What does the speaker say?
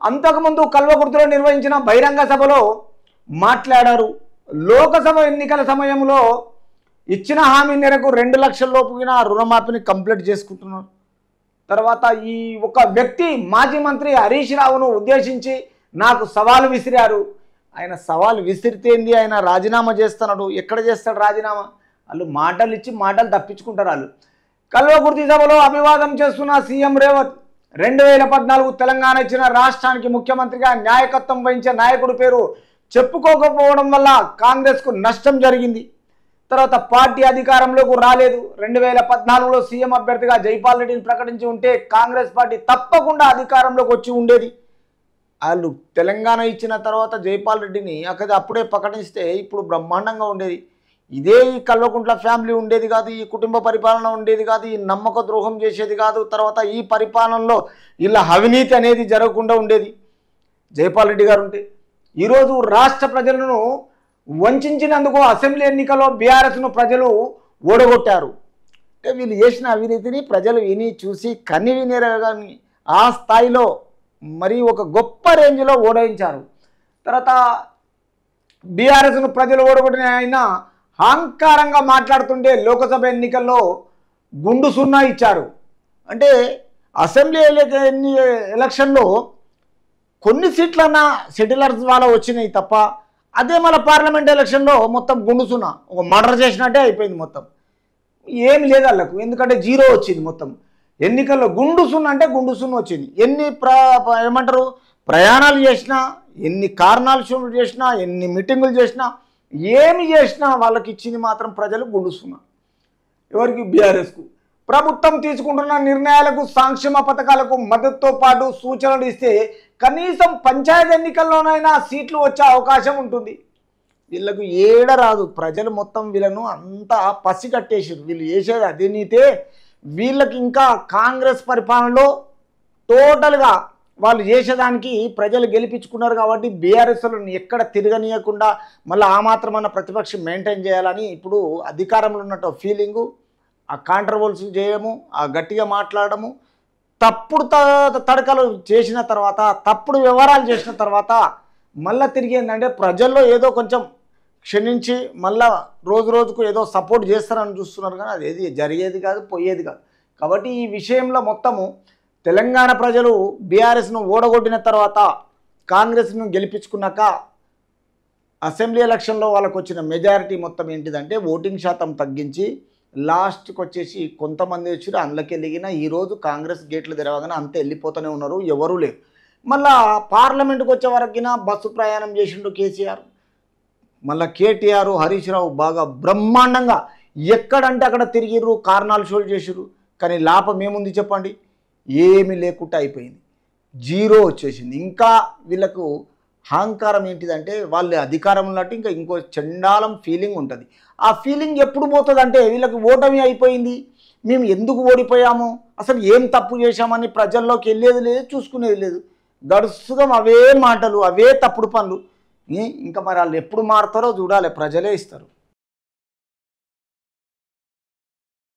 అంతకుముందు కల్వకుర్తిలో నిర్వహించిన బహిరంగ సభలో మాట్లాడారు. లోకసభ ఎన్నికల సమయంలో ఇచ్చిన హామీ మేరకు 2 లక్షల లోపున రుణమాఫీని కంప్లీట్ చేసుకుంటున్నారు. తర్వాత ఈ ఒక వ్యక్తి మాజీ మంత్రి హరీష్ రావును ఉద్దేశించి నాకు సవాలు విసిరారు. ఆయన సవాలు విసిరితేంది, ఆయన రాజీనామా చేస్తున్నాడు. ఎక్కడ చేస్తాడు రాజీనామా? వాళ్ళు మాటలు ఇచ్చి మాటలు తప్పించుకుంటారు. వాళ్ళు కల్వకుర్తి సభలో అభివాదం చేస్తున్న సీఎం రేవంత్ 2014 తెలంగాణ ఇచ్చిన రాష్ట్రానికి ముఖ్యమంత్రిగా నాయకత్వం వహించే నాయకుడి పేరు చెప్పుకోకపోవడం వల్ల కాంగ్రెస్కు నష్టం జరిగింది. తర్వాత పార్టీ అధికారంలోకి రాలేదు. 2014లో సీఎం అభ్యర్థిగా జైపాల్ రెడ్డిని ప్రకటించి ఉంటే కాంగ్రెస్ పార్టీ తప్పకుండా అధికారంలోకి వచ్చి ఉండేది. వాళ్ళు తెలంగాణ ఇచ్చిన తర్వాత జైపాల్ రెడ్డిని అప్పుడే ప్రకటిస్తే ఇప్పుడు బ్రహ్మాండంగా ఉండేది. ఇదే ఈ కల్వకుంట్ల ఫ్యామిలీ ఉండేది కాదు, ఈ కుటుంబ పరిపాలన ఉండేది కాదు, ఈ నమ్మక ద్రోహం చేసేది కాదు. తర్వాత ఈ పరిపాలనలో ఇలా అవినీతి అనేది జరగకుండా ఉండేది జైపాల్ రెడ్డి గారు ఉంటే. ఈరోజు రాష్ట్ర ప్రజలను వంచినందుకు అసెంబ్లీ ఎన్నికల్లో బీఆర్ఎస్ను ప్రజలు ఓడగొట్టారు. అంటే వీళ్ళు చేసిన అవినీతిని ప్రజలు విని చూసి కని వినేరగాని ఆ స్థాయిలో మరి ఒక గొప్ప రేంజ్లో ఓడించారు. తర్వాత బీఆర్ఎస్ను ప్రజలు ఓడగొట్టిన ఆయన అహంకారంగా మాట్లాడుతుంటే లోకసభ ఎన్నికల్లో గుండు సున్నా ఇచ్చారు. అంటే అసెంబ్లీ ఎలక్షన్లో కొన్ని సీట్లన్నా సెటిలర్స్ వాళ్ళ వచ్చినాయి తప్ప, అదే మన పార్లమెంట్ ఎలక్షన్లో మొత్తం గుండు సున్నా, ఒక మర్డర్ చేసినట్టే అయిపోయింది. మొత్తం ఏమి లేదు వాళ్ళకు, ఎందుకంటే 0 వచ్చింది. మొత్తం ఎన్నికల్లో గుండు సున్నా అంటే గుండు సున్నా వచ్చింది. ఎన్ని ఏమంటారు ప్రయాణాలు చేసినా, ఎన్ని కారణాలు చేసినా, ఎన్ని మీటింగులు చేసినా, ఏమి చేసినా వాళ్ళకి ఇచ్చింది మాత్రం ప్రజలు గుండు సున్నా. ఎవరికి? బీఆర్ఎస్కు. ప్రభుత్వం తీసుకుంటున్న నిర్ణయాలకు, సంక్షేమ పథకాలకు మద్దతుతో పాటు సూచనలు ఇస్తే కనీసం పంచాయతీ ఎన్నికల్లోనైనా సీట్లు వచ్చే అవకాశం ఉంటుంది. వీళ్ళకు ఏడ రాదు. ప్రజలు మొత్తం వీళ్ళను అంతా పసిగట్టేసారు. వీళ్ళు చేసేది అవినీతే. వీళ్ళకి ఇంకా కాంగ్రెస్ పరిపాలనలో టోటల్గా వాళ్ళు చేసేదానికి ప్రజలు గెలిపించుకున్నారు కాబట్టి బీఆర్ఎస్లను ఎక్కడ తిరగనీయకుండా మళ్ళీ ఆ మాత్రమన్న ప్రతిపక్షం మెయింటైన్ చేయాలని ఇప్పుడు అధికారంలో ఉన్నట్టు ఫీలింగు. ఆ కాంట్రవర్సీ చేయడము, ఆ గట్టిగా మాట్లాడము, తప్పుడు తడకలు చేసిన తర్వాత, తప్పుడు వ్యవహారాలు చేసిన తర్వాత మళ్ళీ తిరిగి ఏంటంటే ప్రజల్లో ఏదో కొంచెం క్షమించి మళ్ళీ రోజు రోజుకు ఏదో సపోర్ట్ చేస్తారని చూస్తున్నారు. కానీ అది ఏది జరిగేది కాదు, పోయేది కాదు. కాబట్టి ఈ విషయంలో మొత్తము తెలంగాణ ప్రజలు బీఆర్ఎస్ను ఓడగొట్టిన తర్వాత కాంగ్రెస్ను గెలిపించుకున్నాక అసెంబ్లీ ఎలక్షన్లో వాళ్ళకు వచ్చిన మెజారిటీ మొత్తం ఏంటిదంటే ఓటింగ్ శాతం తగ్గించి లాస్ట్కి వచ్చేసి కొంతమంది వచ్చి అందులోకి వెళ్ళిన ఈరోజు కాంగ్రెస్ గేట్లు తెరవగానే అంతే వెళ్ళిపోతూనే ఉన్నారు, ఎవరూ లేరు. మళ్ళా పార్లమెంటుకు వచ్చే వరకున బస్సు ప్రయాణం చేసిండు కేసీఆర్. మళ్ళీ కేటీఆర్, హరీష్ రావు బాగా బ్రహ్మాండంగా ఎక్కడంటే అక్కడ తిరిగిర్రు, కారణాలు షోలు చేసిర్రు. కానీ లాభం ఏముంది చెప్పండి? ఏమీ లేకుండా అయిపోయింది. 0 వచ్చేసింది. ఇంకా వీళ్ళకు అహంకారం ఏంటిదంటే వాళ్ళు అధికారం ఉన్నట్టు ఇంకా ఇంకో చండాలం ఫీలింగ్ ఉంటుంది. ఆ ఫీలింగ్ ఎప్పుడు పోతుంది అంటే వీళ్ళకి ఓటమి అయిపోయింది, మేము ఎందుకు ఓడిపోయాము, అసలు ఏం తప్పు చేశామని ప్రజల్లోకి వెళ్ళేది లేదు, చూసుకునేది లేదు. గడుసుగా అవే మాటలు, అవే తప్పుడు పనులు. ఇంకా మరి వాళ్ళు ఎప్పుడు మారుతారో చూడాలి, ప్రజలే ఇస్తారు.